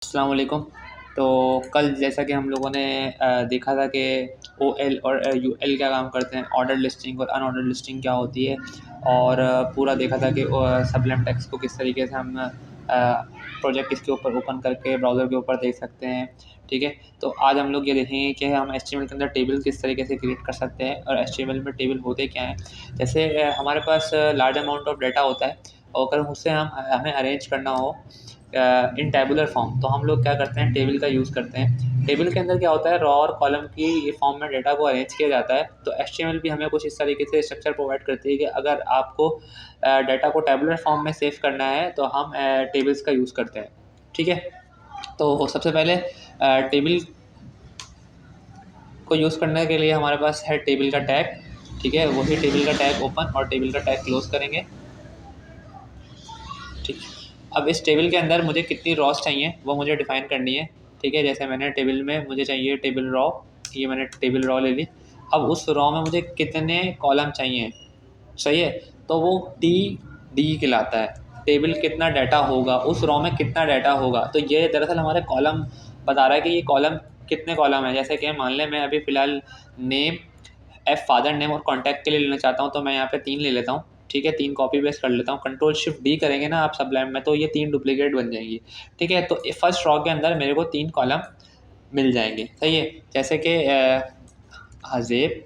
अस्सलाम वालेकुम। तो कल जैसा कि हम लोगों ने देखा था कि ओएल और यूएल क्या काम करते हैं, ऑर्डर लिस्टिंग और अनऑर्डर लिस्टिंग क्या होती है, और पूरा देखा था कि सबलेम टेक्स्ट को किस तरीके से हम प्रोजेक्ट इसके ऊपर ओपन करके ब्राउज़र के ऊपर देख सकते हैं। ठीक है, तो आज हम लोग ये देखेंगे कि हम एचटीएमएल के अंदर टेबल किस तरीके से क्रिएट कर सकते हैं और एचटीएमएल में टेबल होते क्या हैं। जैसे हमारे पास लार्ज अमाउंट ऑफ डाटा होता है और अगर उससे हमें अरेंज करना हो इन टेबुलर फॉर्म, तो हम लोग क्या करते हैं, टेबल का यूज़ करते हैं। टेबल के अंदर क्या होता है, रॉ और कॉलम की ये फॉर्म में डाटा को अरेंज किया जाता है। तो एचटीएमएल भी हमें कुछ इस तरीके से स्ट्रक्चर प्रोवाइड करती है कि अगर आपको डाटा को टेबुलर फॉर्म में सेव करना है तो हम टेबल्स का यूज़ करते हैं। ठीक है, तो सबसे पहले टेबल को यूज़ करने के लिए हमारे पास है टेबल का टैग। ठीक है, वही टेबल का टैग ओपन और टेबल का टैग क्लोज करेंगे। ठीक, अब इस टेबल के अंदर मुझे कितनी रॉस चाहिए वो मुझे डिफ़ाइन करनी है। ठीक है, जैसे मैंने टेबल में मुझे चाहिए टेबल रॉ, ये मैंने टेबल रॉ ले ली। अब उस रॉ में मुझे कितने कॉलम चाहिए, सही है, तो वो टी डी कहलाता है। टेबल कितना डाटा होगा, उस रॉ में कितना डाटा होगा, तो ये दरअसल हमारे कॉलम बता रहा है कि ये कॉलम कितने कॉलम है। जैसे कि मान लें मैं अभी फ़िलहाल नेम, एफ फादर नेम और कॉन्टैक्ट के लिए लेना चाहता हूँ, तो मैं यहाँ पे 3 ले लेता हूँ। ठीक है, 3 कॉपी पेस्ट कर लेता हूँ। कंट्रोल शिफ्ट डी करेंगे ना आप सबलैम में, तो ये 3 डुप्लीकेट बन जाएंगी। ठीक है, तो फर्स्ट रॉ के अंदर मेरे को 3 कॉलम मिल जाएंगे। सही है, जैसे कि हज़ेब,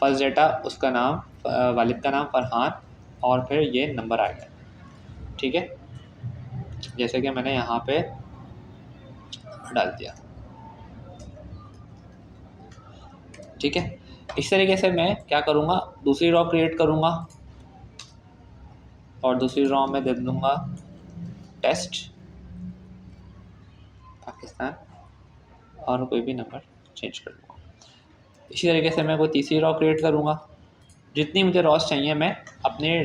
फर्स्ट डाटा उसका नाम, वालिद का नाम फरहान, और फिर ये नंबर आ गया। ठीक है, जैसे कि मैंने यहाँ पे डाल दिया। ठीक है, इस तरीके से मैं क्या करूँगा, दूसरी रॉ क्रिएट करूँगा और दूसरी रॉ में दे दूँगा टेस्ट पाकिस्तान और कोई भी नंबर चेंज कर दूँगा। इसी तरीके से मैं कोई तीसरी रॉ क्रिएट करूँगा। जितनी मुझे रॉस चाहिए मैं अपने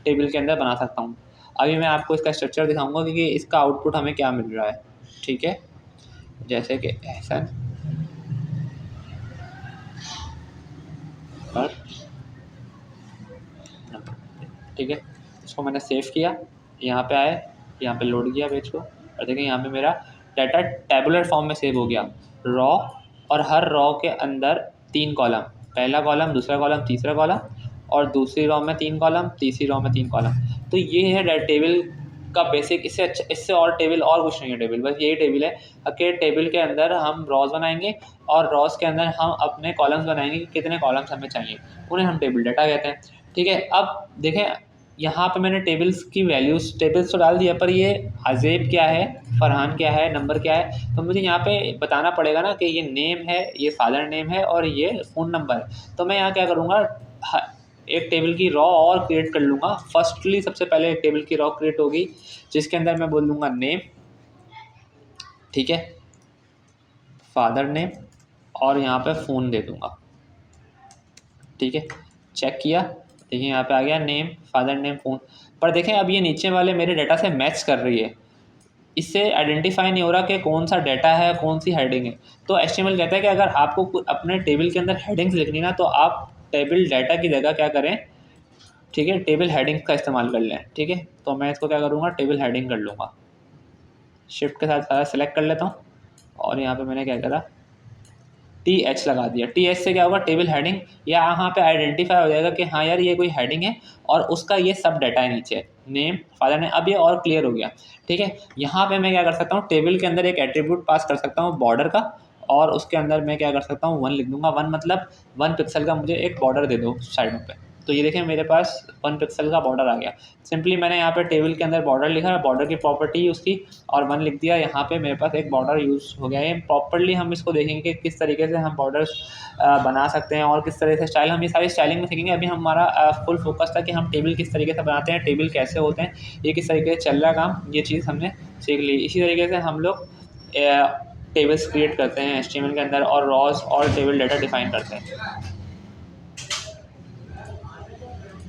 टेबल के अंदर बना सकता हूँ। अभी मैं आपको इसका स्ट्रक्चर दिखाऊंगा कि इसका आउटपुट हमें क्या मिल रहा है। ठीक है, जैसे कि एहसन पर नंबर। ठीक है, इसको मैंने सेव किया, यहाँ पे आए, यहाँ पे लोड किया पेज को, और देखें यहाँ पे मेरा डाटा टेबुलर फॉर्म में सेव हो गया, रॉ, और हर रॉ के अंदर 3 कॉलम, पहला कॉलम, दूसरा कॉलम, तीसरा कॉलम, और दूसरी रॉ में 3 कॉलम, तीसरी रॉ में 3 कॉलम। तो ये है टेबल का बेसिक। इससे अच्छा, इससे और टेबल और कुछ नहीं है टेबल, बस यही टेबल है। अकेले टेबल के अंदर हम रॉज बनाएंगे और रॉज के अंदर हम अपने कॉलम्स बनाएंगे कि कितने कॉलम्स हमें चाहिए, उन्हें हम टेबल डाटा कहते हैं। ठीक है, अब देखें यहाँ पे मैंने टेबल्स की वैल्यूज़, टेबल्स तो डाल दिया, पर ये अज़ेब क्या है, फ़रहान क्या है, नंबर क्या है, तो मुझे यहाँ पे बताना पड़ेगा ना कि ये नेम है, ये फादर नेम है और ये फ़ोन नंबर है। तो मैं यहाँ क्या करूँगा, एक टेबल की रॉ और क्रिएट कर लूँगा। फर्स्टली सबसे पहले एक टेबल की रॉ क्रिएट होगी जिसके अंदर मैं बोल दूँगा नेम, ठीक है, फादर नेम, और यहाँ पे फ़ोन दे दूँगा। ठीक है, चेक किया, देखिए यहाँ पे आ गया नेम, फादर नेम, फ़ोन। पर देखें अब ये नीचे वाले मेरे डाटा से मैच कर रही है, इससे आइडेंटिफाई नहीं हो रहा कि कौन सा डाटा है, कौन सी हेडिंग है। तो एचटीएमएल कहता है कि अगर आपको अपने टेबल के अंदर हेडिंग्स लिखनी ना, तो आप टेबल डाटा की जगह क्या करें, ठीक है, टेबल हेडिंग्स का इस्तेमाल कर लें। ठीक है, तो मैं इसको क्या करूँगा, टेबल हेडिंग कर लूँगा, शिफ्ट के साथ सारा सेलेक्ट कर लेता हूँ, और यहाँ पर मैंने क्या करा, TH लगा दिया। TH से क्या होगा, टेबल हेडिंग, या यहाँ पे आइडेंटिफाई हो जाएगा कि हाँ यार ये कोई हेडिंग है और उसका ये सब डाटा है नीचे, नेम, फादर नेम। अब ये और क्लियर हो गया। ठीक है, यहाँ पे मैं क्या कर सकता हूँ, टेबल के अंदर एक एट्रीब्यूट पास कर सकता हूँ बॉर्डर का, और उसके अंदर मैं क्या कर सकता हूँ, 1 लिख दूँगा। 1 मतलब 1 पिक्सल का मुझे एक बॉर्डर दे दो साइडों पे। तो ये देखें मेरे पास 1 पिक्सल का बॉर्डर आ गया। सिंपली मैंने यहाँ पे टेबल के अंदर बॉर्डर लिखा, बॉर्डर की प्रॉपर्टी उसकी, और 1 लिख दिया। यहाँ पे मेरे पास एक बॉर्डर यूज़ हो गया है। प्रॉपर्ली हम इसको देखेंगे कि किस तरीके से हम बॉर्डर्स बना सकते हैं और किस तरह से स्टाइल, हम ये सारी स्टाइलिंग में सीखेंगे। अभी हमारा फुल फोकस था कि हम टेबल किस तरीके से बनाते हैं, टेबल कैसे होते हैं, ये किस तरीके से चल रहा है काम, ये चीज़ हमने सीख ली। इसी तरीके से हम लोग टेबल्स क्रिएट करते हैं एचटीएमएल के अंदर, और रॉज और टेबल डाटा डिफाइन करते हैं।